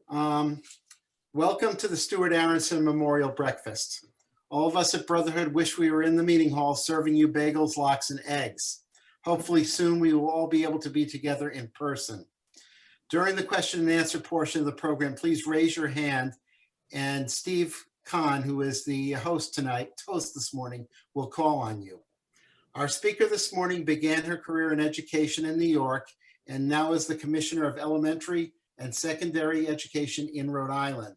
Um, Welcome to the Stuart Aaronson Memorial Breakfast. All of us at Brotherhood wish we were in the meeting hall serving you bagels, lox, and eggs. Hopefully soon we will all be able to be together in person. During the question and answer portion of the program, please raise your hand and Steve Kahn, who is the host this morning, will call on you. Our speaker this morning began her career in education in New York and now is the Commissioner of Elementary and Secondary Education in Rhode Island.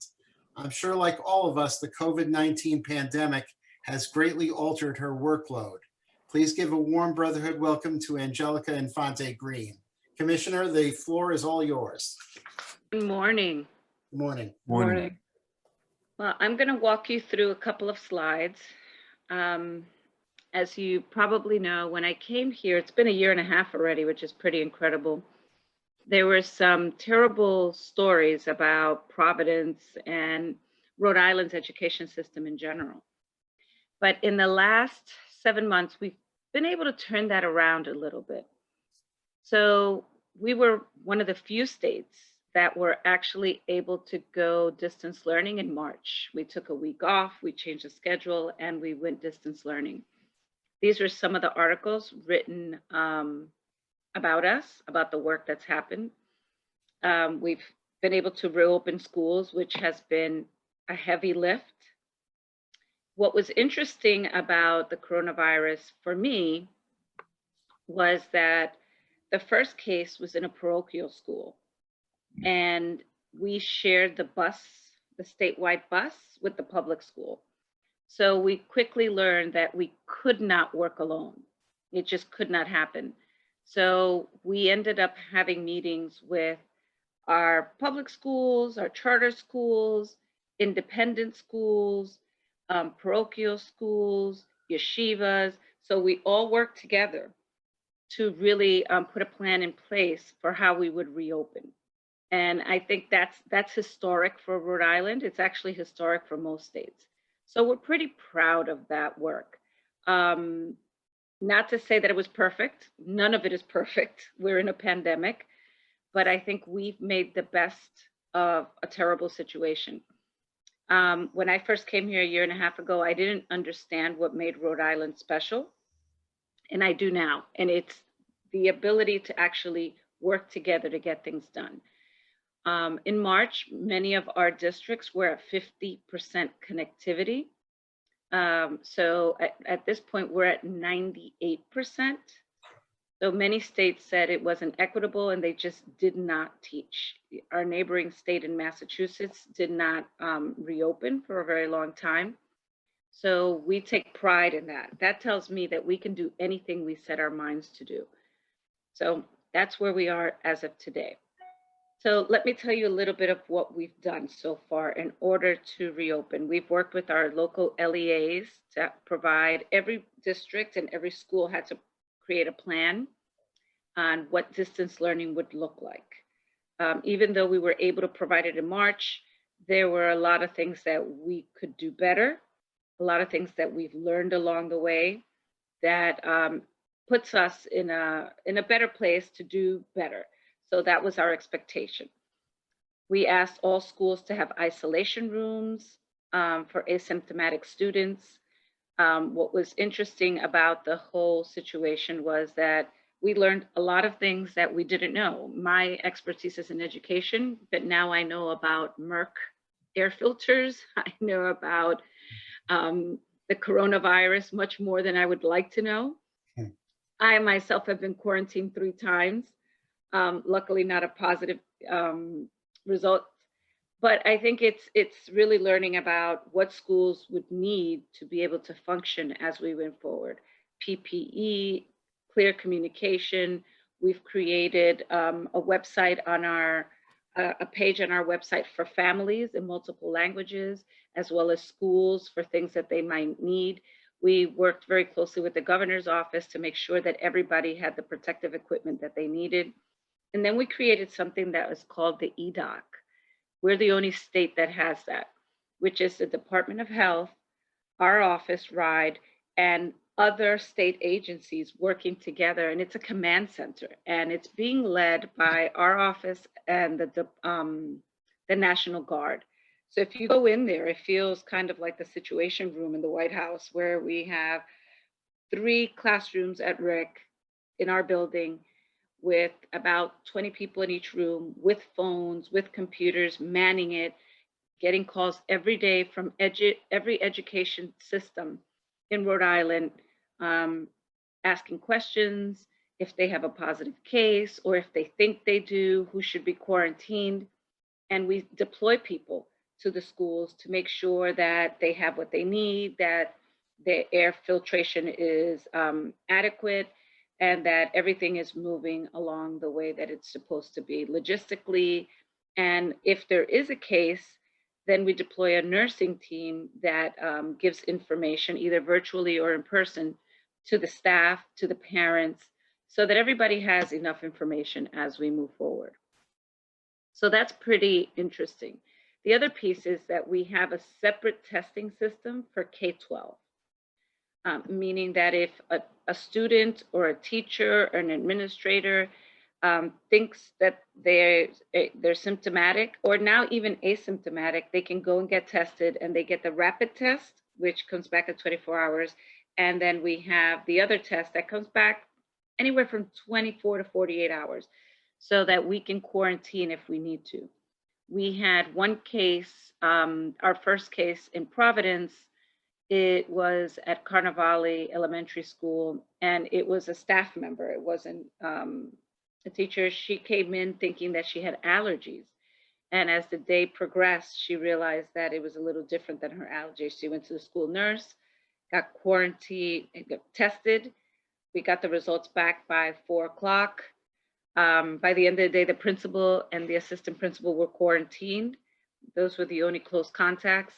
I'm sure, like all of us, the COVID-19 pandemic has greatly altered her workload. Please give a warm Brotherhood welcome to Angelica Infante-Green. Commissioner, the floor is all yours. Good morning. Good morning. Morning. Well, I'm going to walk you through a couple of slides. As you probably know, when I came here, it's been a year and a half already, which is pretty incredible. There were some terrible stories about Providence and Rhode Island's education system in general. But in the last 7 months, we've been able to turn that around a little bit. So we were one of the few states that were actually able to go distance learning in March. We took a week off, we changed the schedule, and we went distance learning. These are some of the articles written about us, about the work that's happened. We've been able to reopen schools, which has been a heavy lift. What was interesting about the coronavirus for me was that the first case was in a parochial school, and we shared the bus, the statewide bus, with the public school. So we quickly learned that we could not work alone. It just could not happen. So we ended up having meetings with our public schools, our charter schools, independent schools, parochial schools, yeshivas. So we all worked together to really put a plan in place for how we would reopen. And I think that's historic for Rhode Island. It's actually historic for most states. So we're pretty proud of that work. Not to say that it was perfect. None of it is perfect. We're in a pandemic, but I think we've made the best of a terrible situation. When I first came here a year and a half ago, I didn't understand what made Rhode Island special, and I do now. And it's the ability to actually work together to get things done. In March, many of our districts were at 50% connectivity. So at this point, we're at 98%. So many states said it wasn't equitable and they just did not teach. Our neighboring state in Massachusetts did not reopen for a very long time. So we take pride in that. That tells me that we can do anything we set our minds to do. So that's where we are as of today. So let me tell you a little bit of what we've done so far in order to reopen. We've worked with our local LEAs to provide, every district and every school had to create a plan on what distance learning would look like. Even though we were able to provide it in March, there were a lot of things that we could do better, a lot of things that we've learned along the way that puts us in a better place to do better. So that was our expectation. We asked all schools to have isolation rooms for asymptomatic students. What was interesting about the whole situation was that we learned a lot of things that we didn't know. My expertise is in education, but now I know about Merck air filters. I know about the coronavirus much more than I would like to know. I myself have been quarantined 3 times. Luckily not a positive result, but I think it's really learning about what schools would need to be able to function as we went forward. PPE, clear communication. We've created a website on a page on our website for families in multiple languages, as well as schools for things that they might need. We worked very closely with the governor's office to make sure that everybody had the protective equipment that they needed. And then we created something that was called the EDOC. We're the only state that has that, which is the Department of Health, our office, RIDE, and other state agencies working together. And it's a command center, and it's being led by our office and the the National Guard. So if you go in there, it feels kind of like the Situation Room in the White House, where we have 3 classrooms at RIC in our building with about 20 people in each room, with phones, with computers, manning it, getting calls every day from every education system in Rhode Island, asking questions, if they have a positive case or if they think they do, who should be quarantined. And we deploy people to the schools to make sure that they have what they need, that the air filtration is adequate, and that everything is moving along the way that it's supposed to be logistically. And if there is a case, then we deploy a nursing team that gives information either virtually or in person to the staff, to the parents, so that everybody has enough information as we move forward. So that's pretty interesting. The other piece is that we have a separate testing system for K-12, meaning that if a student or a teacher or an administrator thinks that they're symptomatic or now even asymptomatic, they can go and get tested, and they get the rapid test, which comes back at 24 hours. And then we have the other test that comes back anywhere from 24 to 48 hours, so that we can quarantine if we need to. We had one case, our first case in Providence. It was at Carnivale Elementary School, and it was a staff member. It wasn't a teacher. She came in thinking that she had allergies. And as the day progressed, she realized that it was a little different than her allergies. She went to the school nurse, got quarantined, got tested. We got the results back by 4 o'clock. By the end of the day, the principal and the assistant principal were quarantined. Those were the only close contacts,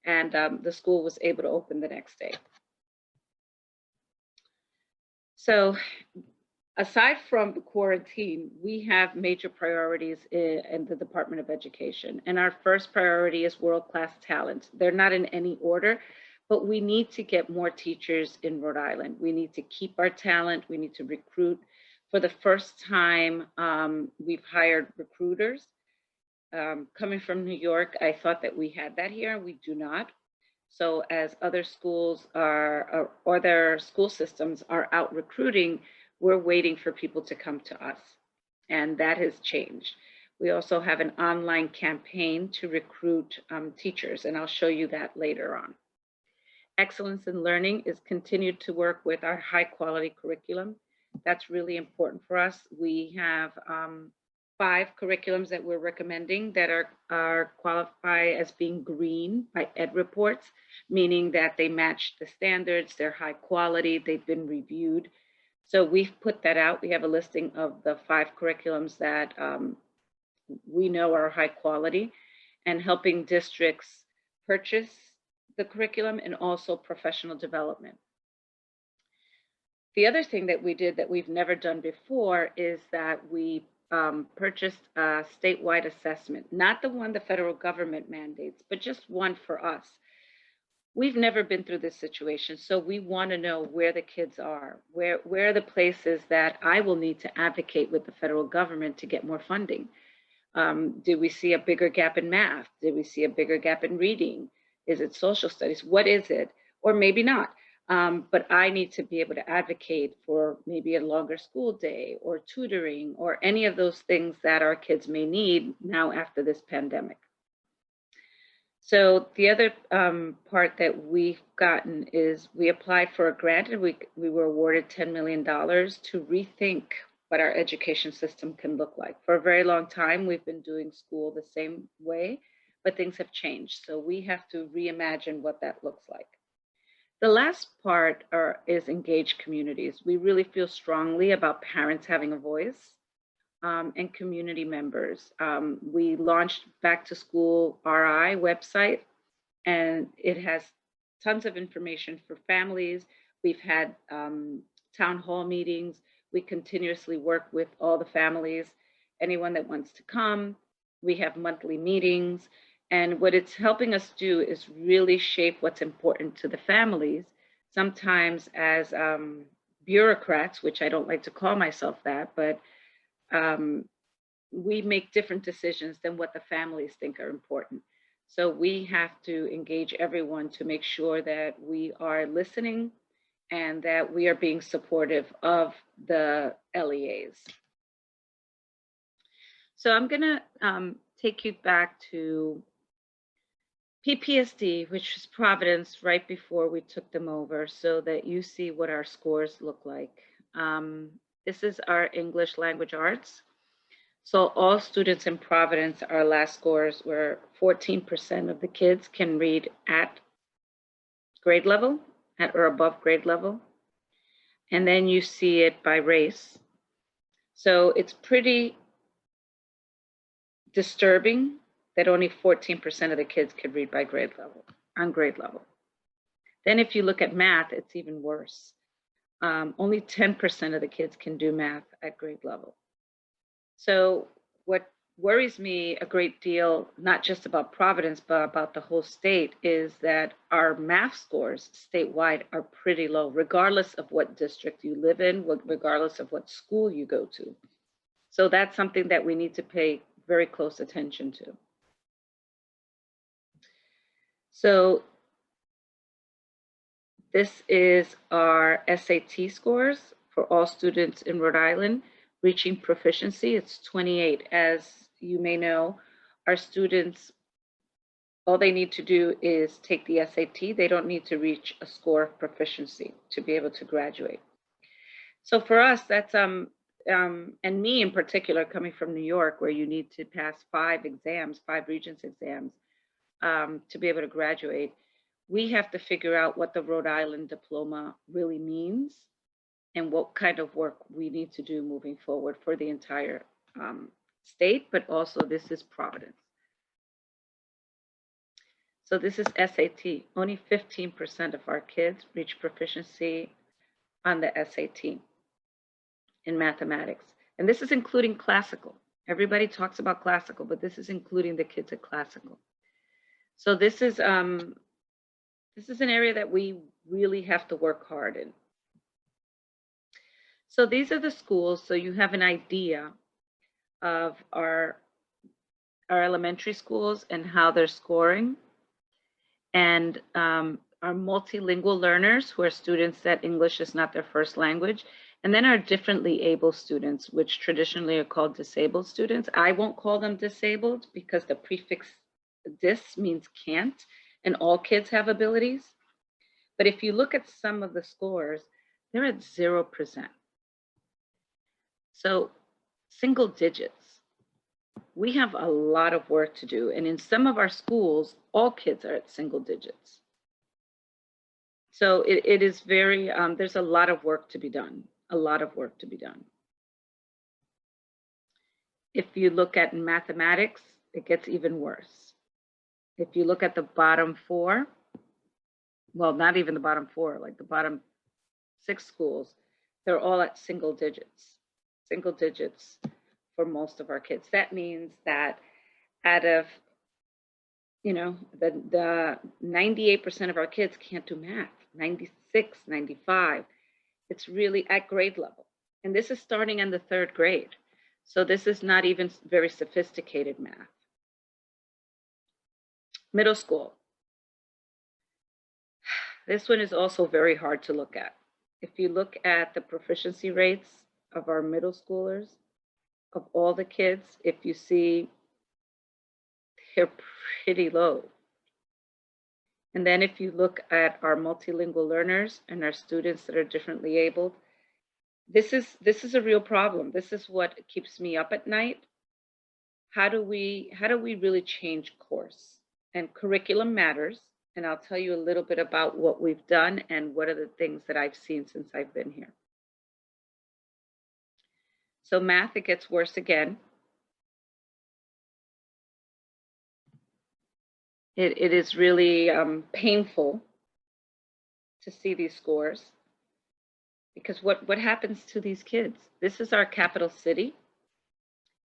and the school was able to open the next day. So aside from the quarantine, we have major priorities in the Department of Education. And our first priority is world-class talent. They're not in any order, but we need to get more teachers in Rhode Island. We need to keep our talent. We need to recruit. For the first time, we've hired recruiters. Coming from New York, I thought that we had that here. We do not. So as other schools or their school systems are out recruiting, we're waiting for people to come to us. And that has changed. We also have an online campaign to recruit teachers, and I'll show you that later on. Excellence in learning is continued to work with our high quality curriculum. That's really important for us. We have 5 curriculums that we're recommending that are qualified as being green by Ed Reports, meaning that they match the standards, they're high quality, they've been reviewed. So we've put that out. We have a listing of the 5 curriculums that we know are high quality, and helping districts purchase the curriculum and also professional development. The other thing that we did that we've never done before is that we purchased a statewide assessment, not the one the federal government mandates, but just one for us. We've never been through this situation, so we want to know where the kids are, where are the places that I will need to advocate with the federal government to get more funding. Do we see a bigger gap in math? Did we see a bigger gap in reading? Is it social studies? What is it? Or maybe not. But I need to be able to advocate for maybe a longer school day or tutoring or any of those things that our kids may need now after this pandemic. So the other part that we've gotten is we applied for a grant, and we were awarded $10 million to rethink what our education system can look like. For a very long time, we've been doing school the same way, but things have changed. So we have to reimagine what that looks like. The last part is engaged communities. We really feel strongly about parents having a voice and community members. We launched Back to School RI website, and it has tons of information for families. We've had town hall meetings. We continuously work with all the families, anyone that wants to come. We have monthly meetings. And what it's helping us do is really shape what's important to the families. Sometimes as bureaucrats, which I don't like to call myself that, but we make different decisions than what the families think are important. So we have to engage everyone to make sure that we are listening and that we are being supportive of the LEAs. So I'm going to take you back to PPSD, which is Providence, right before we took them over, so that you see what our scores look like. This is our English language arts. So all students in Providence, our last scores were 14% of the kids can read at grade level, at or above grade level. And then you see it by race. So it's pretty disturbing that only 14% of the kids can read by grade level, on grade level. Then if you look at math, it's even worse. Only 10% of the kids can do math at grade level. So what worries me a great deal, not just about Providence, but about the whole state, is that our math scores statewide are pretty low, regardless of what district you live in, regardless of what school you go to. So that's something that we need to pay very close attention to. So this is our SAT scores for all students in Rhode Island. Reaching proficiency, it's 28. As you may know, our students, all they need to do is take the SAT. They don't need to reach a score of proficiency to be able to graduate. So for us, that's, and me in particular, coming from New York, where you need to pass 5 exams, 5 Regents exams to be able to graduate, we have to figure out what the Rhode Island diploma really means and what kind of work we need to do moving forward for the entire state, but also this is Providence. So this is SAT. Only 15% of our kids reach proficiency on the SAT in mathematics. And this is including classical. Everybody talks about classical, but this is including the kids at classical. So this is an area that we really have to work hard in. So these are the schools, so you have an idea of our elementary schools and how they're scoring. And our multilingual learners, who are students that English is not their first language, and then our differently able students, which traditionally are called disabled students. I won't call them disabled because the prefix dis means can't, and all kids have abilities. But if you look at some of the scores, they're at 0%. So single digits. We have a lot of work to do. And in some of our schools, all kids are at single digits. So it is very, there's a lot of work to be done, a lot of work to be done. If you look at mathematics, it gets even worse. If you look at the bottom 4, well, not even the bottom 4, like the bottom 6 schools, they're all at single digits for most of our kids. That means that out of, you know, the 98% of our kids can't do math, 96, 95. It's really at grade level. And this is starting in the 3rd grade. So this is not even very sophisticated math. Middle school. This one is also very hard to look at. If you look at the proficiency rates of our middle schoolers, of all the kids, if you see, they're pretty low. And then if you look at our multilingual learners and our students that are differently abled, this is a real problem. This is what keeps me up at night. How do we really change course? And curriculum matters. And I'll tell you a little bit about what we've done and what are the things that I've seen since I've been here. So math, it gets worse again. It is really painful to see these scores, because what happens to these kids? This is our capital city.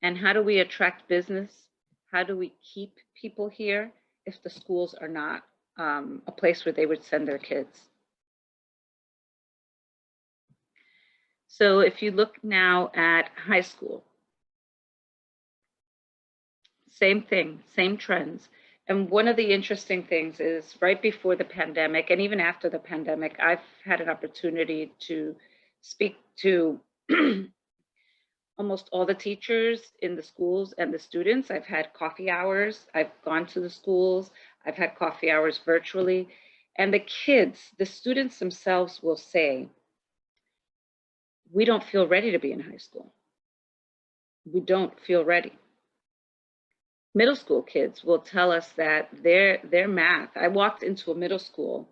And how do we attract business? How do we keep people here if the schools are not a place where they would send their kids? So if you look now at high school, Same thing, same trends. And one of the interesting things is right before the pandemic and even after the pandemic, I've had an opportunity to speak to almost all the teachers in the schools and the students. I've had coffee hours. I've gone to the schools. I've had coffee hours virtually. And the kids, the students themselves will say, we don't feel ready to be in high school. We don't feel ready. Middle school kids will tell us that their math. I walked into a middle school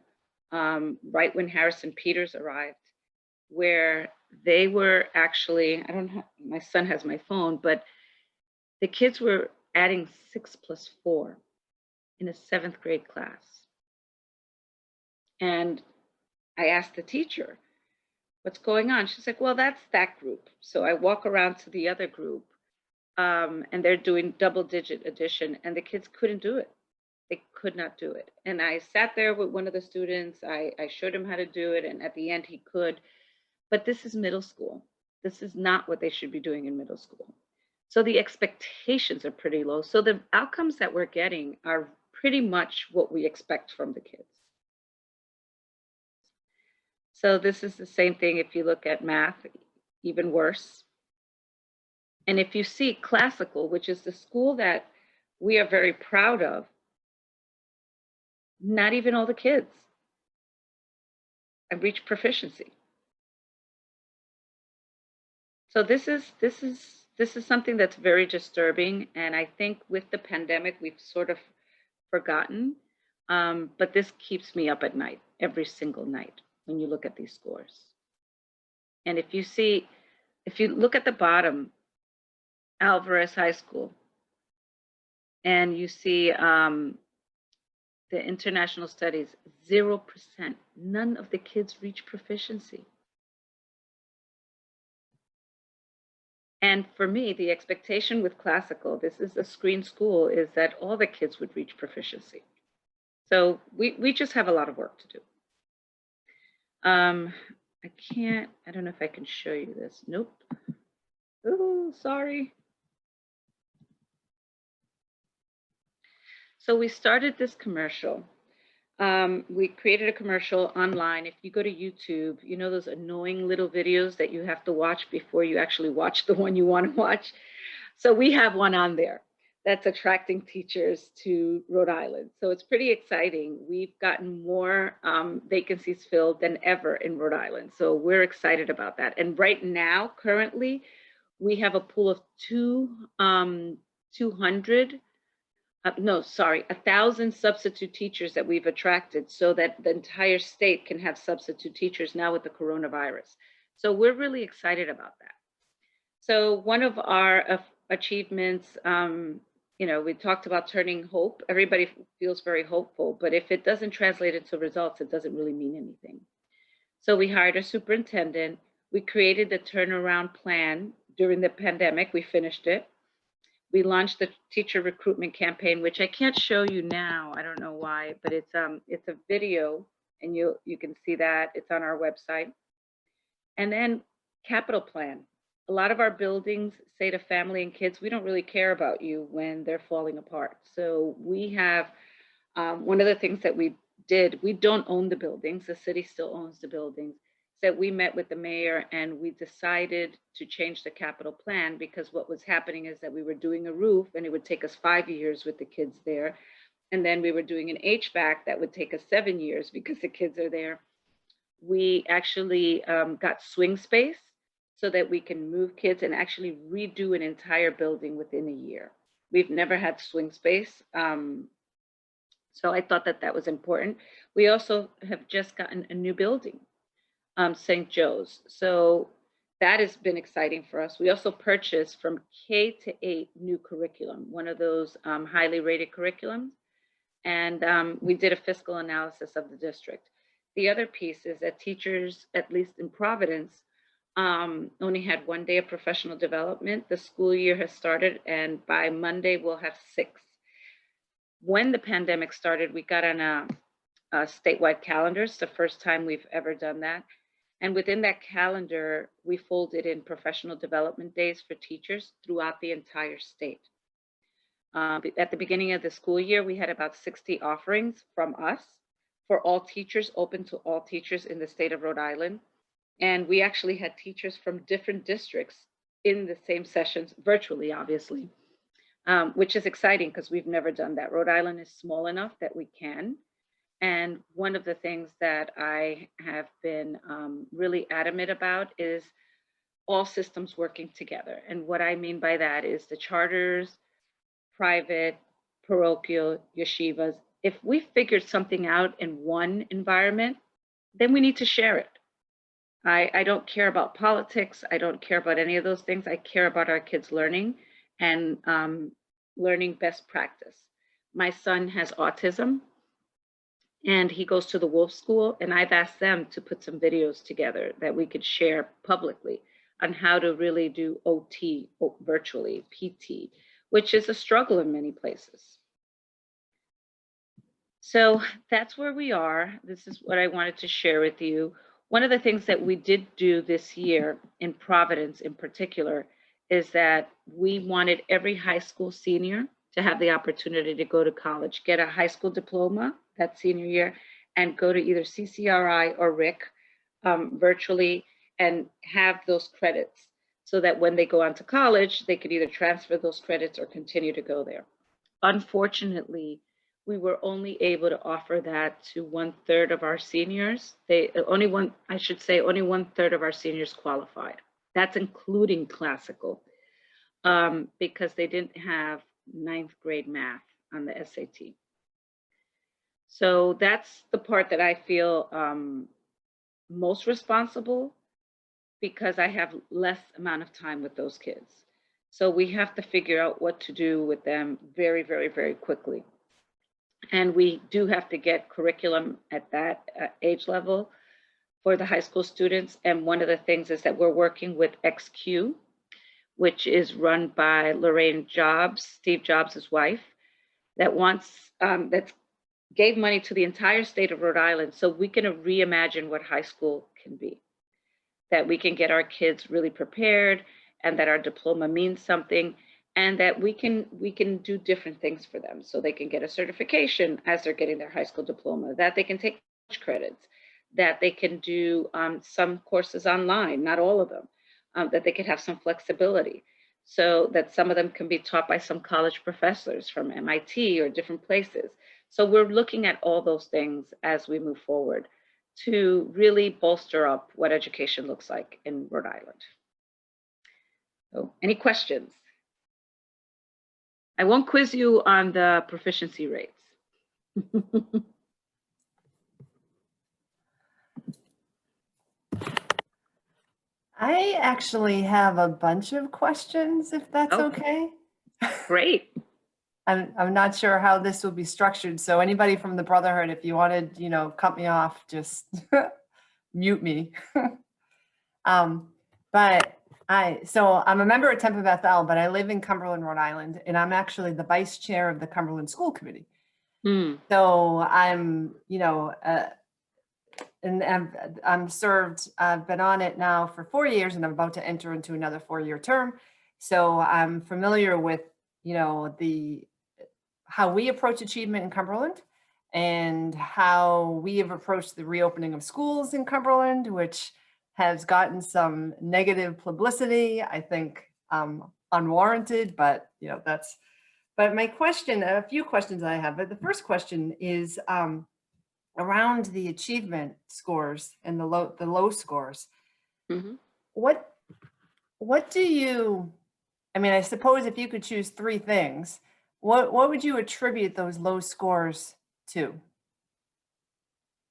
right when Harrison Peters arrived, where they were actually, I don't have, my son has my phone, but the kids were adding 6+4 in a 7th grade class. And I asked the teacher, what's going on? She's like, well, that's that group. So I walk around to the other group and they're doing double-digit addition, and the kids couldn't do it. They could not do it. And I sat there with one of the students. I showed him how to do it, and at the end he could. But this is middle school. This is not what they should be doing in middle school. So the expectations are pretty low. So the outcomes that we're getting are pretty much what we expect from the kids. So this is the same thing if you look at math, even worse. And if you see classical, which is the school that we are very proud of, not even all the kids have reached proficiency. So this is something that's very disturbing, and I think with the pandemic we've sort of forgotten, but this keeps me up at night, every single night, when you look at these scores. And if you look at the bottom, Alvarez High School, and you see the international studies, 0%, none of the kids reach proficiency. And for me, the expectation with classical, this is a screen school, is that all the kids would reach proficiency. So we just have a lot of work to do. I don't know if I can show you this. Nope. Oh, sorry. So we started this commercial. We created a commercial online. If you go to YouTube, you know those annoying little videos that you have to watch before you actually watch the one you want to watch? So we have one on there that's attracting teachers to Rhode Island. So it's pretty exciting. We've gotten more vacancies filled than ever in Rhode Island. So we're excited about that. And right now, currently, we have a pool of 1,000 substitute teachers that we've attracted so that the entire state can have substitute teachers now with the coronavirus. So we're really excited about that. So one of our achievements, we talked about turning hope. Everybody feels very hopeful, but if it doesn't translate into results, it doesn't really mean anything. So we hired a superintendent. We created the turnaround plan during the pandemic. We finished it. We launched the teacher recruitment campaign, which I can't show you now. I don't know why, but it's a video, and you can see that. It's on our website. And then capital plan. A lot of our buildings say to family and kids, we don't really care about you when they're falling apart. So we have one of the things that we did, we don't own the buildings. The city still owns the buildings. That we met with the mayor and we decided to change the capital plan, because what was happening is that we were doing a roof and it would take us 5 years with the kids there. And then we were doing an HVAC that would take us 7 years because the kids are there. We actually got swing space so that we can move kids and actually redo an entire building within a year. We've never had swing space. So I thought that was important. We also have just gotten a new building. St. Joe's. So that has been exciting for us. We also purchased from K to 8 new curriculum, one of those highly rated curriculums. And we did a fiscal analysis of the district. The other piece is that teachers, at least in Providence, only had 1 day of professional development. The school year has started, and by Monday we'll have 6. When the pandemic started, we got on a statewide calendar. It's the first time we've ever done that. And within that calendar, we folded in professional development days for teachers throughout the entire state. At the beginning of the school year, we had about 60 offerings from us for all teachers, open to all teachers in the state of Rhode Island. And we actually had teachers from different districts in the same sessions, virtually, obviously, which is exciting because we've never done that. Rhode Island is small enough that we can. And one of the things that I have been really adamant about is all systems working together. And what I mean by that is the charters, private, parochial, yeshivas. If we figured something out in one environment, then we need to share it. I don't care about politics. I don't care about any of those things. I care about our kids learning and learning best practice. My son has autism and he goes to the Wolf School, and I've asked them to put some videos together that we could share publicly on how to really do OT virtually, PT, which is a struggle in many places. So that's where we are. This is what I wanted to share with you. One of the things that we did do this year in Providence in particular is that we wanted every high school senior to have the opportunity to go to college, get a high school diploma that senior year, and go to either CCRI or RIC virtually and have those credits so that when they go on to college, they could either transfer those credits or continue to go there. Unfortunately, we were only able to offer that to 1/3 of our seniors. Only 1/3 of our seniors qualified. That's including classical, because they didn't have 9th grade math on the SAT. So that's the part that I feel most responsible, because I have less amount of time with those kids. So we have to figure out what to do with them very, very, very quickly. And we do have to get curriculum at that age level for the high school students. And one of the things is that we're working with XQ, which is run by Lorraine Jobs, Steve Jobs' wife, that gave money to the entire state of Rhode Island so we can reimagine what high school can be, that we can get our kids really prepared and that our diploma means something, and that we can do different things for them so they can get a certification as they're getting their high school diploma, that they can take credits, that they can do some courses online, not all of them, that they could have some flexibility so that some of them can be taught by some college professors from MIT or different places. So we're looking at all those things as we move forward to really bolster up what education looks like in Rhode Island. So, any questions? I won't quiz you on the proficiency rates. I actually have a bunch of questions, if that's okay. Great. I'm not sure how this will be structured. So anybody from the Brotherhood, if you wanted, cut me off, just mute me. So I'm a member of Tempe Bethel, but I live in Cumberland, Rhode Island, and I'm actually the vice chair of the Cumberland School Committee. So I'm, and I'm served, I've been on it now for 4 years, and I'm about to enter into another 4-year term. So I'm familiar with, how we approach achievement in Cumberland and how we have approached the reopening of schools in Cumberland, which has gotten some negative publicity, I think unwarranted, but but my question, a few questions I have, but the first question is around the achievement scores and the low scores. Mm-hmm. What do you, I suppose if you could choose 3 things, what would you attribute those low scores to?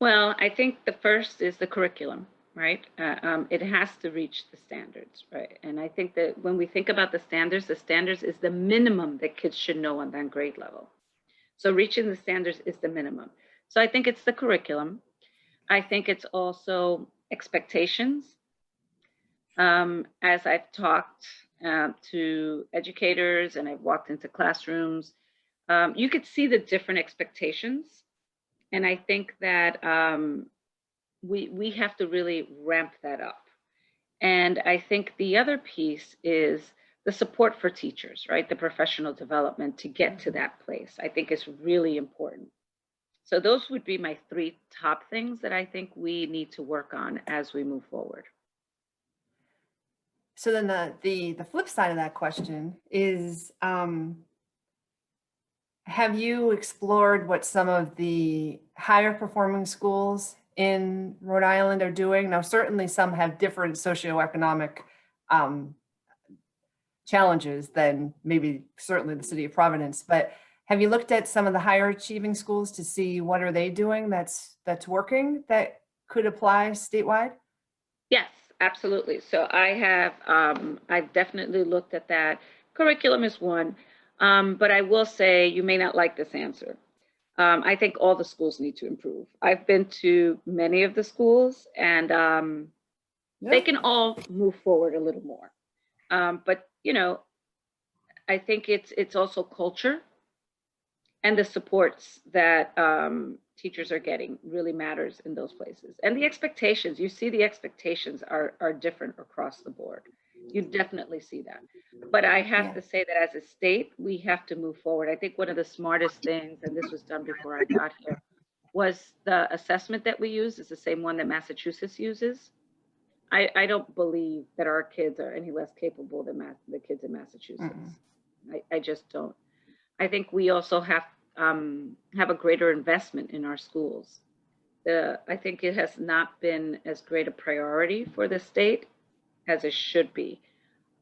Well, I think the first is the curriculum, right? It has to reach the standards, right? And I think that when we think about the standards is the minimum that kids should know on that grade level. So reaching the standards is the minimum. So I think it's the curriculum. I think it's also expectations. As I've talked to educators and I've walked into classrooms, you could see the different expectations. And I think that we have to really ramp that up. And I think the other piece is the support for teachers, right? The professional development to get to that place, I think is really important. So those would be my 3 top things that I think we need to work on as we move forward. So then the flip side of that question is, have you explored what some of the higher performing schools in Rhode Island are doing? Now, certainly some have different socioeconomic challenges than maybe certainly the city of Providence, but have you looked at some of the higher achieving schools to see what are they doing that's working that could apply statewide? Yes, absolutely. So I have, I've definitely looked at that. Curriculum is one, but I will say you may not like this answer. I think all the schools need to improve. I've been to many of the schools, and they can all move forward a little more. But you know, I think it's also culture and the supports that teachers are getting really matters in those places. And the expectations, you see the expectations are different across the board. You definitely see that. But I have to say that as a state, we have to move forward. I think one of the smartest things, and this was done before I got here, was the assessment that we use is the same one that Massachusetts uses. I don't believe that our kids are any less capable than the kids in Massachusetts. I just don't. I think we also have a greater investment in our schools. I think it has not been as great a priority for the state as it should be.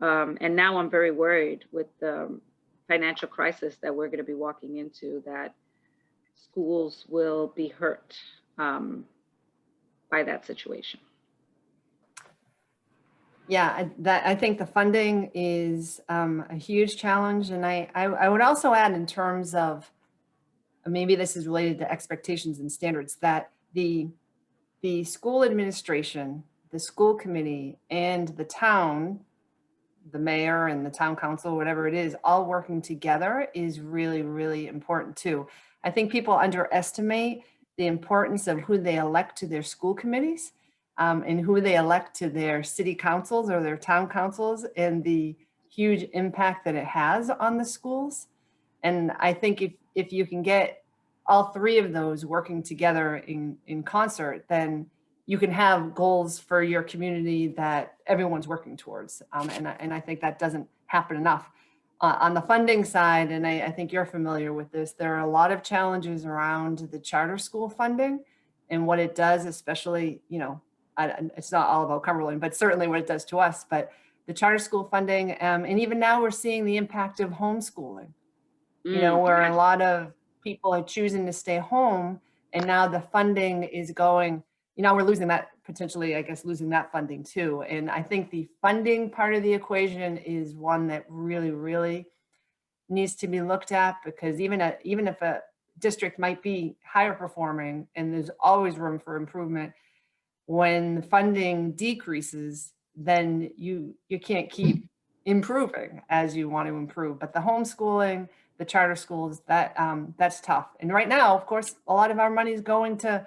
And now I'm very worried with the financial crisis that we're going to be walking into, that schools will be hurt by that situation. Yeah, I think the funding is a huge challenge. And I would also add, in terms of, maybe this is related to expectations and standards, that the school administration, the school committee, and the town, the mayor and the town council, whatever it is, all working together is really, really important too. I think people underestimate the importance of who they elect to their school committees. And who they elect to their city councils or their town councils, and the huge impact that it has on the schools. And I think if you can get all 3 of those working together in concert, then you can have goals for your community that everyone's working towards. And I think that doesn't happen enough. On the funding side, and I think you're familiar with this, there are a lot of challenges around the charter school funding and what it does, especially, you know, it's not all about Cumberland, but certainly what it does to us. But the charter school funding, and even now we're seeing the impact of homeschooling, you know, where a lot of people are choosing to stay home, and now the funding is going, you know, we're losing that, potentially, I guess, losing that funding too. And I think the funding part of the equation is one that really, really needs to be looked at, because even if a district might be higher performing, and there's always room for improvement, when funding decreases, then you can't keep improving as you want to improve. But the homeschooling, the charter schools, that's tough. And right now, of course, a lot of our money is going to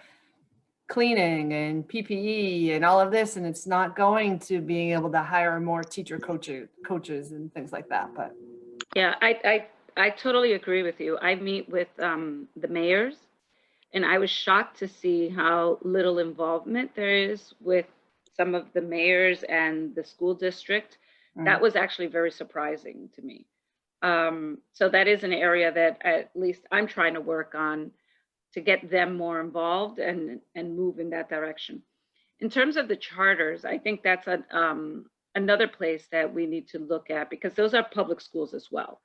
cleaning and PPE and all of this, and it's not going to being able to hire more teacher coaches and things like that. But yeah, I totally agree with you. I meet with the mayors, and I was shocked to see how little involvement there is with some of the mayors and the school district. That was actually very surprising to me. So that is an area that at least I'm trying to work on, to get them more involved and move in that direction. In terms of the charters, I think that's another place that we need to look at, because those are public schools as well.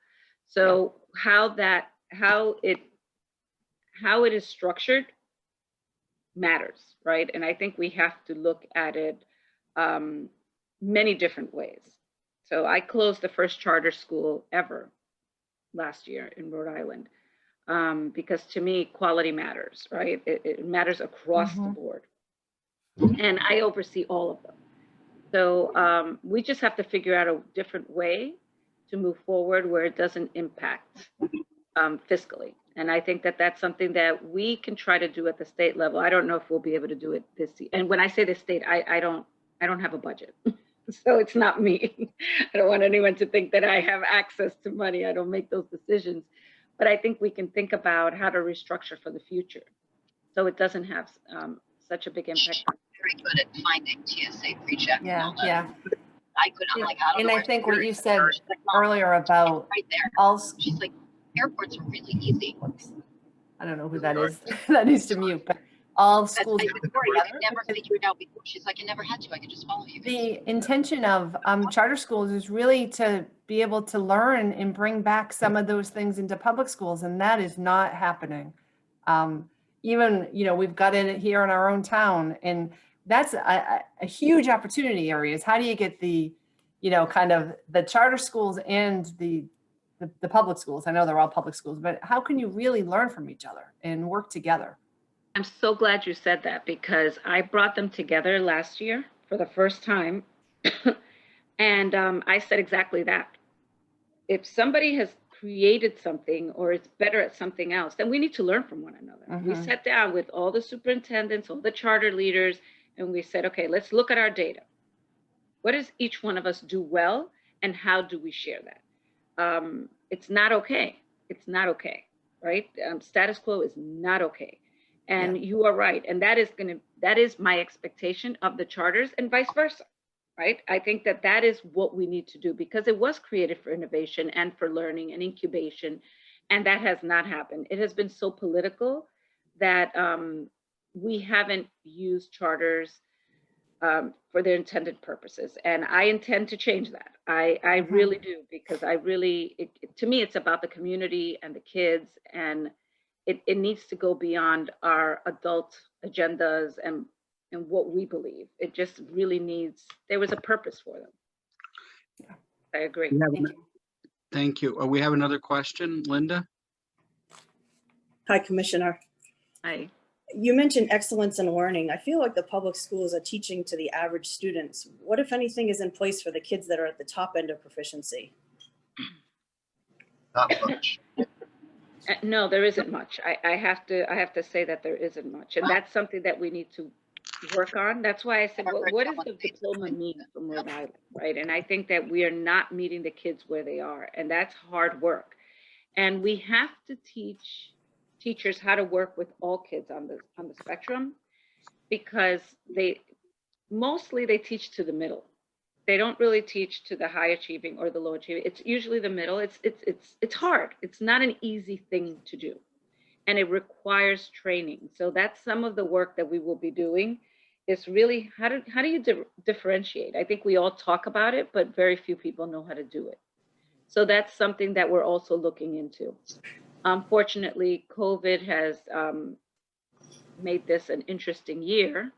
So how it is structured matters, right? And I think we have to look at it many different ways. So I closed the first charter school ever last year in Rhode Island, because to me, quality matters, right? It matters across the board. And I oversee all of them. So we just have to figure out a different way to move forward where it doesn't impact fiscally. And I think that that's something that we can try to do at the state level. I don't know if we'll be able to do it this year. And when I say the state, I don't have a budget. So it's not me. I don't want anyone to think that I have access to money. I don't make those decisions. But I think we can think about how to restructure for the future so it doesn't have such a big impact. Very good at finding TSA pre-check. Yeah, yeah. I couldn't, I'm like, I don't And know. I think what you said She's like, "Mom, earlier about right there. all, She's like, airports are really easy. I don't know who that is. That needs to mute, but all That's schools. I work could together never because figure it out before. She's like, I never had to. I could just follow you. the intention of charter schools is really to be able to learn and bring back some of those things into public schools, and that is not happening. Even, you know, we've got it here in our own town, and that's a huge opportunity areas. How do you get the, you know, kind of the charter schools and the public schools? I know they're all public schools, but how can you really learn from each other and work together? I'm so glad you said that because I brought them together last year for the first time. And I said exactly that. If somebody has created something or is better at something else, then we need to learn from one another. We sat down with all the superintendents, all the charter leaders, and we said, okay, let's look at our data. What does each one of us do well, and how do we share that? It's not okay. It's not okay, right? Status quo is not okay. And you are right. And that is my expectation of the charters and vice versa, right? I think that is what we need to do because it was created for innovation and for learning and incubation. And that has not happened. It has been so political that we haven't used charters for their intended purposes. And I intend to change that. I really do, because I really, to me, it's about the community and the kids, and it needs to go beyond our adult agendas and what we believe. It just really needs, there was a purpose for them. Yeah. I agree. Thank you. We have another question, Linda. Hi, Commissioner. Hi. You mentioned excellence in learning. I feel like the public schools are teaching to the average students. What, if anything, is in place for the kids that are at the top end of proficiency? Not much. No, there isn't much. I have to say that there isn't much. And that's something that we need to work on. That's why I said, what does the diploma mean from Rhode Island, right? And I think that we are not meeting the kids where they are, and that's hard work. And we have to teach teachers how to work with all kids on the spectrum, because they teach to the middle. They don't really teach to the high achieving or the low achieving. It's usually the middle. It's hard. It's not an easy thing to do, and it requires training. So that's some of the work that we will be doing. Is really how do you differentiate? I think we all talk about it, but very few people know how to do it. So that's something that we're also looking into. Unfortunately, COVID has made this an interesting year.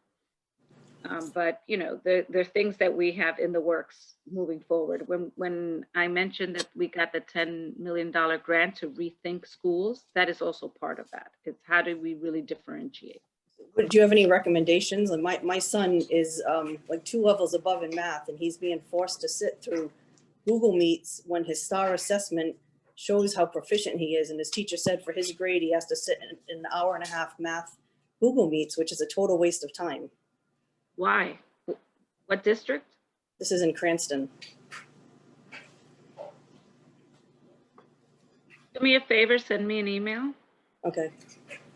But you know, there are things that we have in the works moving forward. When I mentioned that we got the $10 million grant to rethink schools, that is also part of that. It's how do we really differentiate? Do you have any recommendations? My son is like 2 levels above in math, and he's being forced to sit through Google Meets when his STAR assessment shows how proficient he is. And his teacher said for his grade, he has to sit in an hour and a half math Google Meets, which is a total waste of time. Why? What district? This is in Cranston. Do me a favor, send me an email. Okay,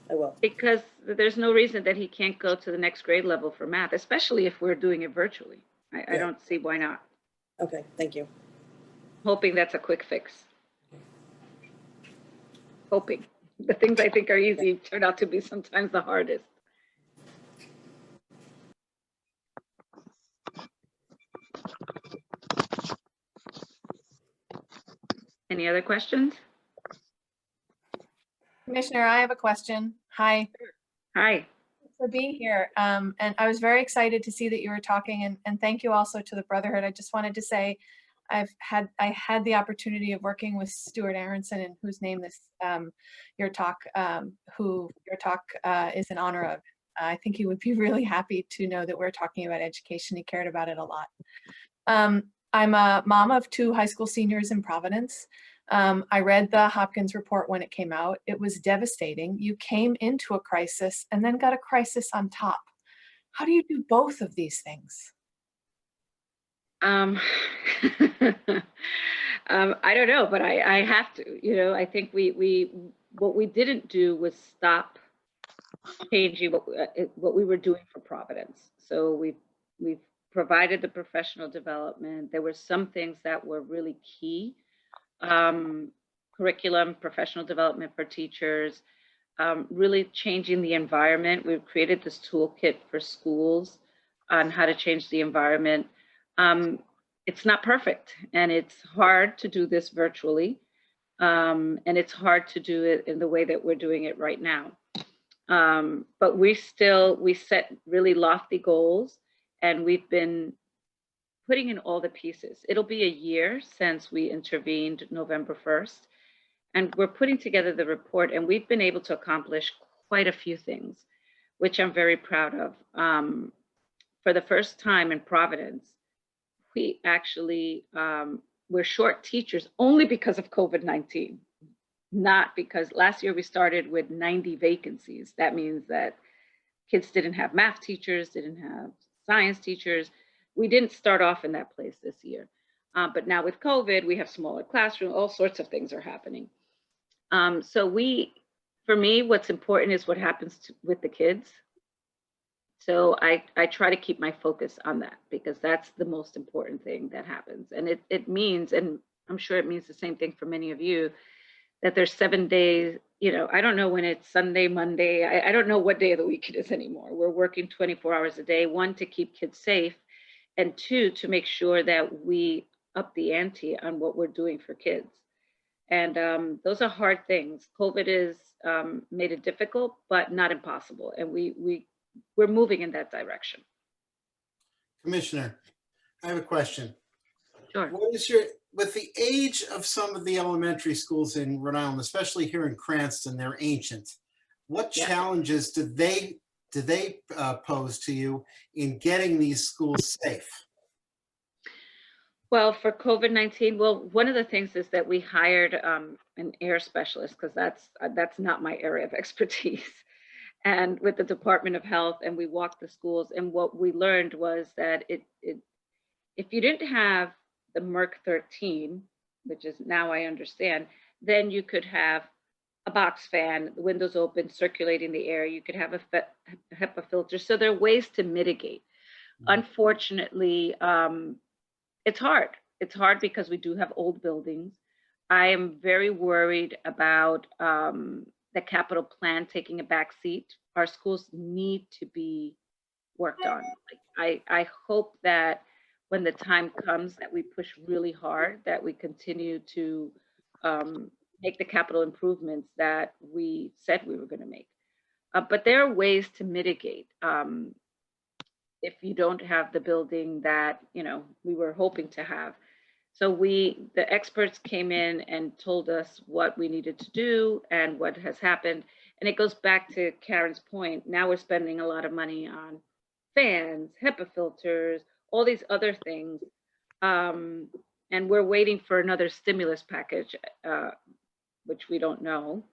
I will. Because there's no reason that he can't go to the next grade level for math, especially if we're doing it virtually. I don't see why not. Okay, thank you. Hoping that's a quick fix. Hoping. The things I think are easy turn out to be sometimes the hardest. Any other questions? Commissioner, I have a question. Hi. Hi. For being here. And I was very excited to see that you were talking, and thank you also to the Brotherhood. I just wanted to say I had the opportunity of working with Stuart Aaronson, and whose name this your talk is in honor of. I think he would be really happy to know that we're talking about education. He cared about it a lot. I'm a mom of 2 high school seniors in Providence. I read the Hopkins report when it came out. It was devastating. You came into a crisis and then got a crisis on top. How do you do both of these things? Um, I don't know, but I have to, you know, I think what we didn't do was stop changing what we were doing for Providence. So we've provided the professional development. There were some things that were really key, curriculum, professional development for teachers, really changing the environment. We've created this toolkit for schools on how to change the environment. It's not perfect, and it's hard to do this virtually, and it's hard to do it in the way that we're doing it right now. But we set really lofty goals, and we've been putting in all the pieces. It'll be a year since we intervened November 1st, and we're putting together the report, and we've been able to accomplish quite a few things, which I'm very proud of. For the first time in Providence, we actually, we're short teachers only because of COVID-19, not because last year we started with 90 vacancies. That means that kids didn't have math teachers, didn't have science teachers. We didn't start off in that place this year. But now with COVID, we have smaller classrooms, all sorts of things are happening. So for me, what's important is what happens with the kids. So I try to keep my focus on that, because that's the most important thing that happens. And it means, and I'm sure it means the same thing for many of you, that there's 7 days, you know, I don't know when it's Sunday, Monday, I don't know what day of the week it is anymore. We're working 24 hours a day, one, to keep kids safe, and two, to make sure that we up the ante on what we're doing for kids. And those are hard things. COVID has made it difficult, but not impossible. And we're moving in that direction. Commissioner, I have a question. Sure. What is with the age of some of the elementary schools in Rhode Island, especially here in Cranston, they're ancient. What challenges do they pose to you in getting these schools safe? Well, for COVID-19, well, one of the things is that we hired an air specialist, because that's not my area of expertise, and with the Department of Health, and we walked the schools, and what we learned was that if you didn't have the Merck 13, which is now I understand, then you could have a box fan, the windows open, circulating the air. You could have a HEPA filter. So there are ways to mitigate. Unfortunately, it's hard. It's hard because we do have old buildings. I am very worried about the capital plan taking a back seat. Our schools need to be worked on. I hope that when the time comes that we push really hard, that we continue to make the capital improvements that we said we were going to make. But there are ways to mitigate if you don't have the building that, you know, we were hoping to have. So the experts came in and told us what we needed to do and what has happened. And it goes back to Karen's point. Now we're spending a lot of money on fans, HEPA filters, all these other things. And we're waiting for another stimulus package, which we don't know.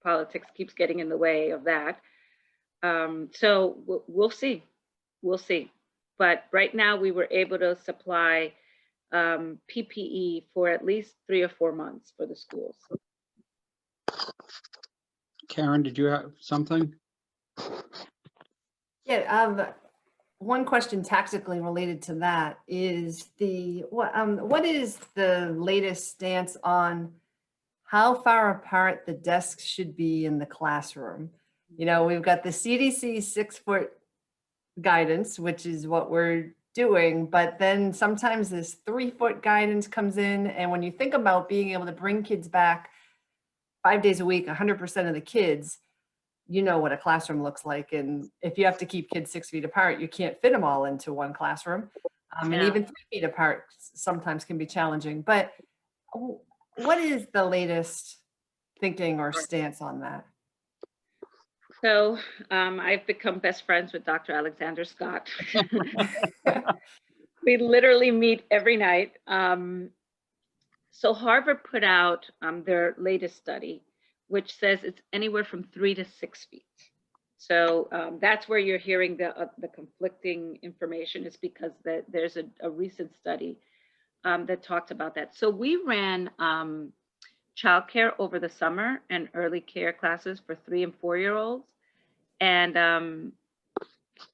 Politics keeps getting in the way of that. So we'll see. We'll see. But right now we were able to supply PPE for at least 3 or 4 months for the schools. Karen, did you have something? Yeah, one question tactically related to that is what is the latest stance on how far apart the desks should be in the classroom? You know, we've got the CDC 6-foot guidance, which is what we're doing, but then sometimes this 3-foot guidance comes in. And when you think about being able to bring kids back 5 days a week, 100% of the kids, you know what a classroom looks like. And if you have to keep kids 6 feet apart, you can't fit them all into one classroom. And even 3 feet apart sometimes can be challenging. But what is the latest thinking or stance on that? So I've become best friends with Dr. Alexander Scott. We literally meet every night. So Harvard put out their latest study, which says it's anywhere from 3 to 6 feet. So that's where you're hearing the conflicting information, is because there's a recent study that talked about that. So we ran childcare over the summer and early care classes for 3 and 4-year-olds. And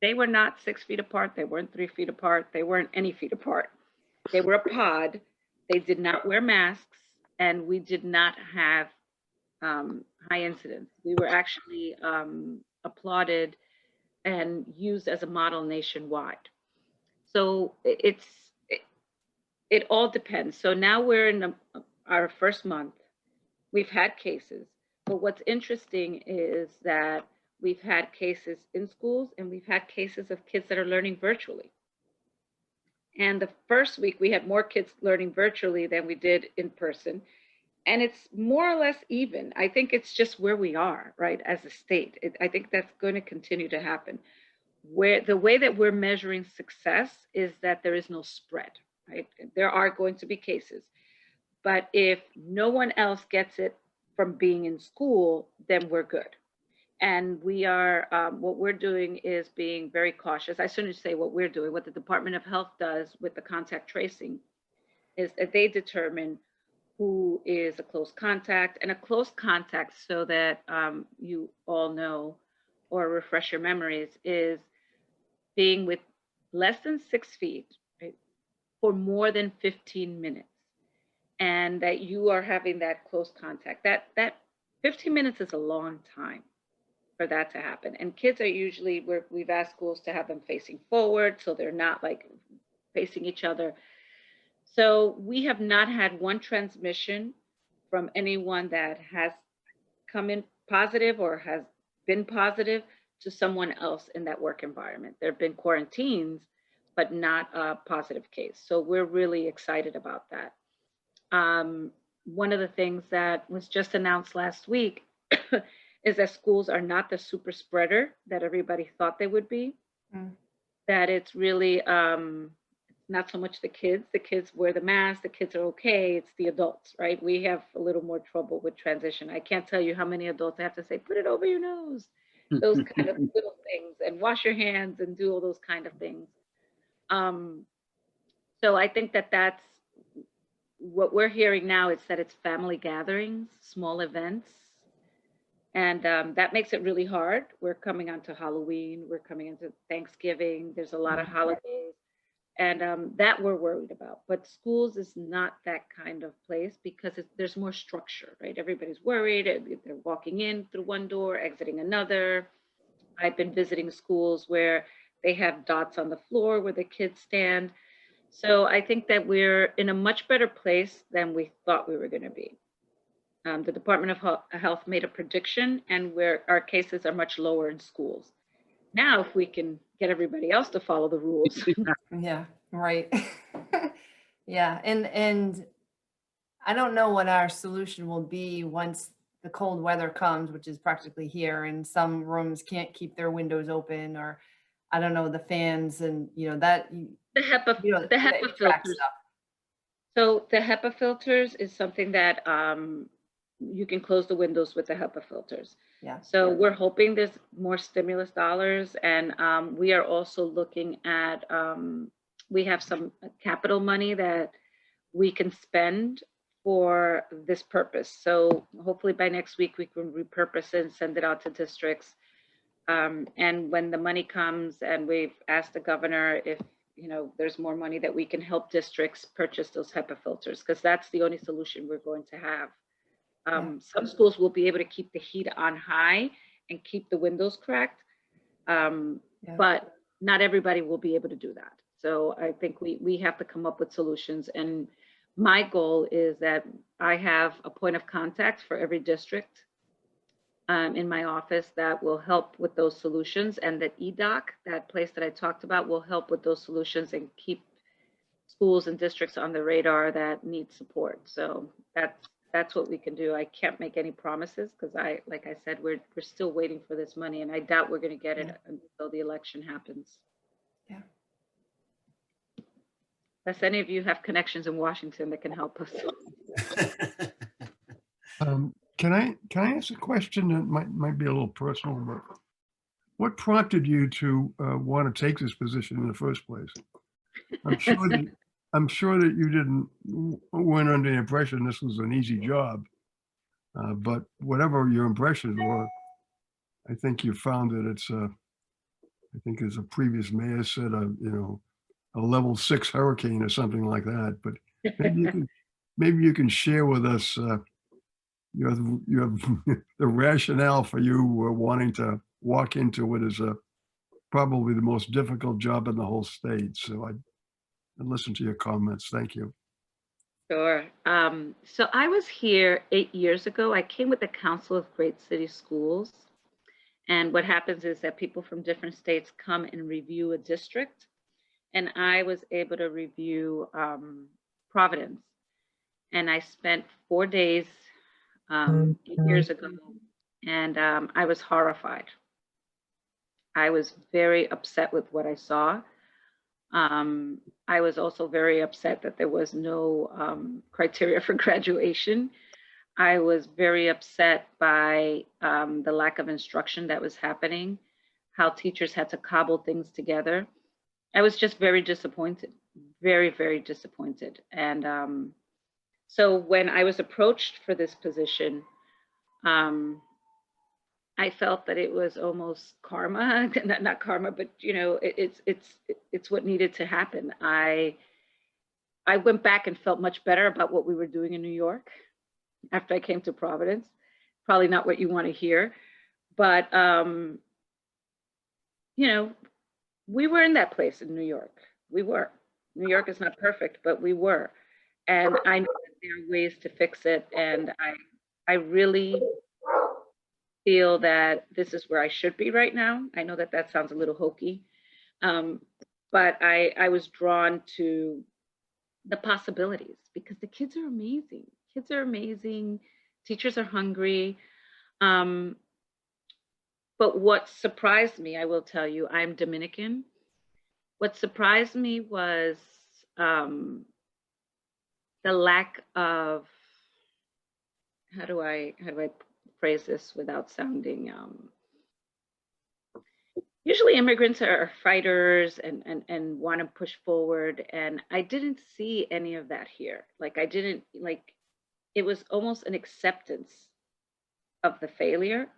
they were not 6 feet apart. They weren't 3 feet apart. They weren't any feet apart. They were a pod. They did not wear masks, and we did not have high incidence. We were actually applauded and used as a model nationwide. So it all depends. So now we're in our first month. We've had cases, but what's interesting is that we've had cases in schools and we've had cases of kids that are learning virtually. And the first week we had more kids learning virtually than we did in person. And it's more or less even. I think it's just where we are, right, as a state. I think that's going to continue to happen. Where the way that we're measuring success is that there is no spread, right? There are going to be cases, but if no one else gets it from being in school, then we're good. And we are, what we're doing is being very cautious. I shouldn't say what we're doing. What the Department of Health does with the contact tracing is that they determine who is a close contact, and a close contact, so that you all know or refresh your memories, is being with less than 6 feet, right, for more than 15 minutes. And that you are having that close contact. That 15 minutes is a long time for that to happen. And kids are usually, we've asked schools to have them facing forward, so they're not like facing each other. So we have not had one transmission from anyone that has come in positive or has been positive to someone else in that work environment. There have been quarantines, but not a positive case. So we're really excited about that. One of the things that was just announced last week is that schools are not the super spreader that everybody thought they would be. That it's really not so much the kids. The kids wear the mask, the kids are okay. It's the adults, right? We have a little more trouble with transition. I can't tell you how many adults I have to say, put it over your nose, those kind of little things, and wash your hands and do all those kind of things. So I think that that's what we're hearing now, is that it's family gatherings, small events. And that makes it really hard. We're coming onto Halloween, we're coming into Thanksgiving, there's a lot of holidays. And that we're worried about. But schools is not that kind of place, because there's more structure, right? Everybody's worried. They're walking in through one door, exiting another. I've been visiting schools where they have dots on the floor where the kids stand. So I think that we're in a much better place than we thought we were going to be. The Department of Health made a prediction, and where our cases are much lower in schools. Now, if we can get everybody else to follow the rules. Yeah, right. Yeah, and I don't know what our solution will be once the cold weather comes, which is practically here, and some rooms can't keep their windows open, or I don't know, the fans and, that. The HEPA, the HEPA filters. So the HEPA filters is something that you can close the windows with the HEPA filters. Yeah. So we're hoping there's more stimulus dollars, and we are also looking at, we have some capital money that we can spend for this purpose. So hopefully by next week we can repurpose it and send it out to districts. And when the money comes, and we've asked the governor if there's more money that we can help districts purchase those HEPA filters, because that's the only solution we're going to have. Some schools will be able to keep the heat on high and keep the windows cracked, but not everybody will be able to do that. So I think we have to come up with solutions. And my goal is that I have a point of contact for every district in my office that will help with those solutions, and that EDOC, that place that I talked about, will help with those solutions and keep schools and districts on the radar that need support. So that's what we can do. I can't make any promises, because like I said, we're still waiting for this money, and I doubt we're going to get it until the election happens. Yeah. Unless any of you have connections in Washington that can help us. Can I ask a question that might be a little personal, but what prompted you to want to take this position in the first place? I'm sure that you weren't under the impression this was an easy job, but whatever your impressions were, I think you found that it's I think as a previous mayor said, a level 6 hurricane or something like that. But maybe you can share with us your the rationale for you wanting to walk into what is probably the most difficult job in the whole state. So I'd listen to your comments. Thank you. Sure. So I was here 8 years ago. I came with the Council of Great City Schools. And what happens is that people from different states come and review a district. And I was able to review Providence. And I spent 4 days 8 years ago, and I was horrified. I was very upset with what I saw. I was also very upset that there was no criteria for graduation. I was very upset by the lack of instruction that was happening, how teachers had to cobble things together. I was just very disappointed, very, very disappointed. And so when I was approached for this position, I felt that it was almost karma, not karma, but it's what needed to happen. I went back and felt much better about what we were doing in New York after I came to Providence. Probably not what you want to hear, but we were in that place in New York. We were. New York is not perfect, but we were. And I know that there are ways to fix it. And I really feel that this is where I should be right now. I know that that sounds a little hokey, but I was drawn to the possibilities because the kids are amazing. Kids are amazing. Teachers are hungry. But what surprised me, I will tell you, I'm Dominican. What surprised me was the lack of, how do I phrase this without sounding, usually immigrants are fighters and want to push forward. And I didn't see any of that here. It was almost an acceptance of the failure.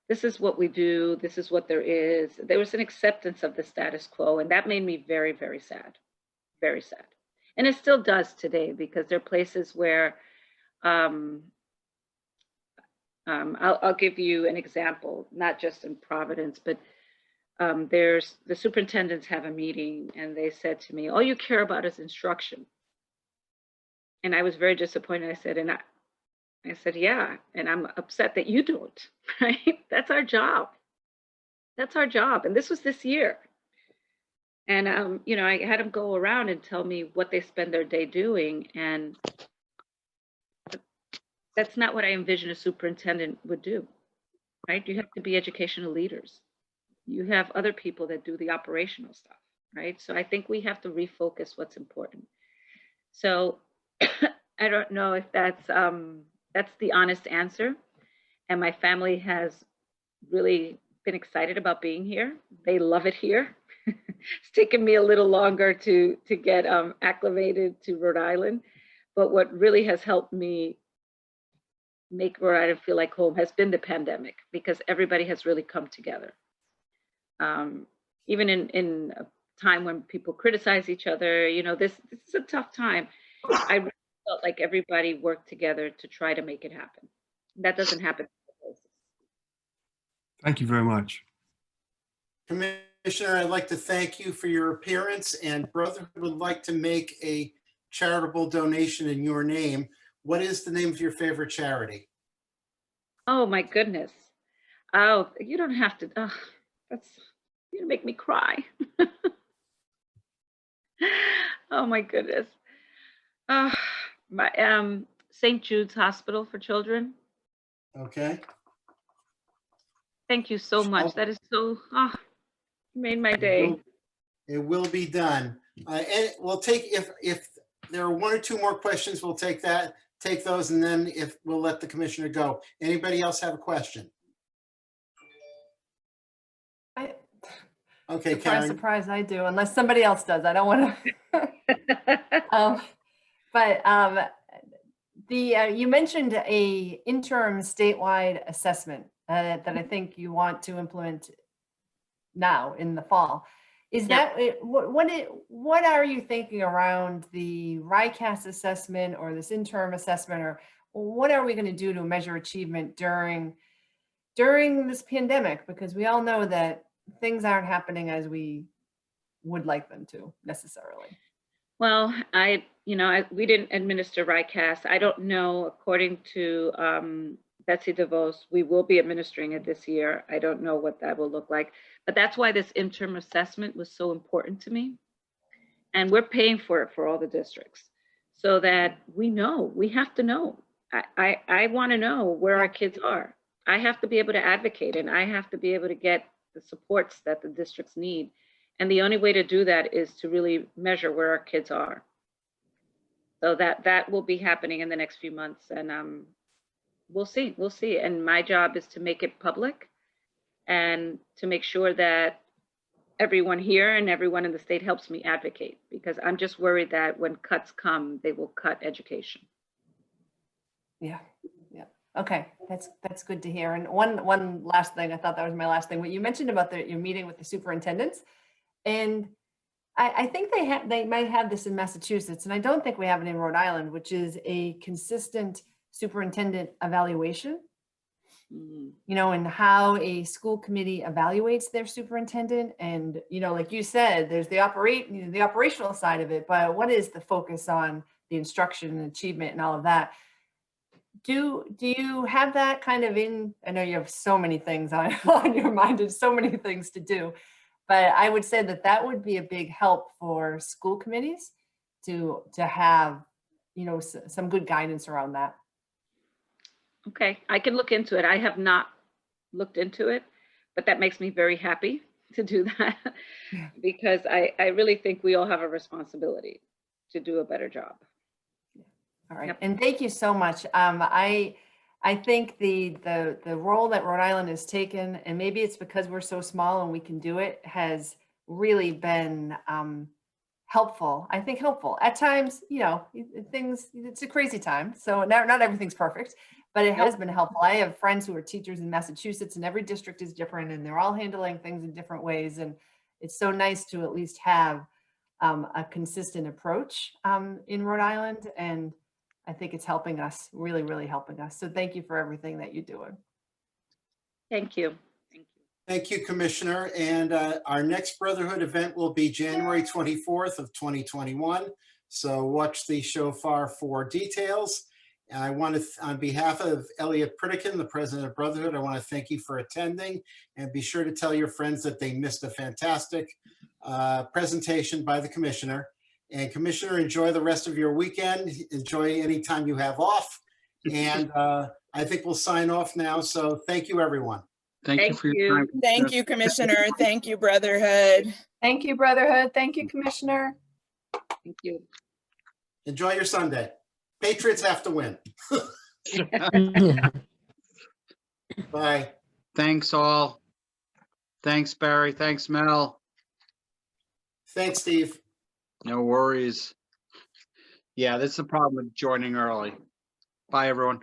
This is what we do. This is what there is. There was an acceptance of the status quo. And that made me very, very sad, very sad. And it still does today because there are places where, I'll give you an example, not just in Providence, but there's the superintendents have a meeting and they said to me, all you care about is instruction. And I was very disappointed. I said, yeah, and I'm upset that you don't, right? That's our job. That's our job. And this was this year. And, I had them go around and tell me what they spend their day doing. And that's not what I envision a superintendent would do, right? You have to be educational leaders. You have other people that do the operational stuff, right? So I think we have to refocus what's important. So I don't know if that's the honest answer. And my family has really been excited about being here. They love it here. It's taken me a little longer to get acclimated to Rhode Island. But what really has helped me make Rhode Island feel like home has been the pandemic because everybody has really come together. Even in a time when people criticize each other, this is a tough time. I really felt like everybody worked together to try to make it happen. That doesn't happen. Thank you very much. Commissioner, I'd like to thank you for your appearance, and Brotherhood would like to make a charitable donation in your name. What is the name of your favorite charity? Oh my goodness. Oh, you don't have to. You make me cry. Oh my goodness. St. Jude's Hospital for Children. Okay. Thank you so much. That is so, you made my day. It will be done. And we'll take, if there are one or two more questions, we'll take those, and then we'll let the commissioner go. Anybody else have a question? Okay, Surprise, Karen. surprise, I do, unless somebody else does. I don't want to. But you mentioned a interim statewide assessment that I think you want to implement now in the fall. Is Yeah. that what are you thinking around the RICAS assessment or this interim assessment, or what are we going to do to measure achievement during this pandemic? Because we all know that things aren't happening as we would like them to necessarily. Well, we didn't administer RICAS. I don't know, according to Betsy DeVos, we will be administering it this year. I don't know what that will look like, but that's why this interim assessment was so important to me. And we're paying for it for all the districts so that we have to know. I want to know where our kids are. I have to be able to advocate, and I have to be able to get the supports that the districts need. And the only way to do that is to really measure where our kids are. So that will be happening in the next few months, and we'll see. And my job is to make it public and to make sure that everyone here and everyone in the state helps me advocate, because I'm just worried that when cuts come, they will cut education. Yeah. Okay, that's good to hear. And one last thing, I thought that was my last thing. What you mentioned about your meeting with the superintendents, and I think they might have this in Massachusetts, and I don't think we have it in Rhode Island, which is a consistent superintendent evaluation. And how a school committee evaluates their superintendent. And, like you said, there's the operational side of it, but what is the focus on the instruction and achievement and all of that? Do you have that kind of I know you have so many things on your mind and so many things to do, but I would say that would be a big help for school committees to have, some good guidance around that. Okay, I can look into it. I have not looked into it, but that makes me very happy to do that. Yeah. Because I really think we all have a responsibility to do a better job. All right, Yep. and thank you so much. I think the role that Rhode Island has taken, and maybe it's because we're so small and we can do it, has really been helpful. I think helpful at times. It's a crazy time, so not everything's perfect, but it has been helpful. I have friends who are teachers in Massachusetts, and every district is different, and they're all handling things in different ways. And it's so nice to at least have a consistent approach in Rhode Island, and I think it's helping us, really, really helping us. So thank you for everything that you're doing. Thank you. Thank you, Commissioner. And our next Brotherhood event will be January 24th of 2021. So watch the shofar for details. And I want to, on behalf of Elliot Pritikin, the president of Brotherhood, I want to thank you for attending, and be sure to tell your friends that they missed a fantastic presentation by the Commissioner. And Commissioner, enjoy the rest of your weekend. Enjoy any time you have off. And I think we'll sign off now. So thank you, everyone. Thank you for your time. Thank you, Commissioner. Thank you, Brotherhood. Thank you, Brotherhood. Thank you, Commissioner. Thank you. Enjoy your Sunday. Patriots have to win. Bye. Thanks all. Thanks, Barry. Thanks, Mel. Thanks, Steve. No worries. Yeah, that's the problem with joining early. Bye, everyone.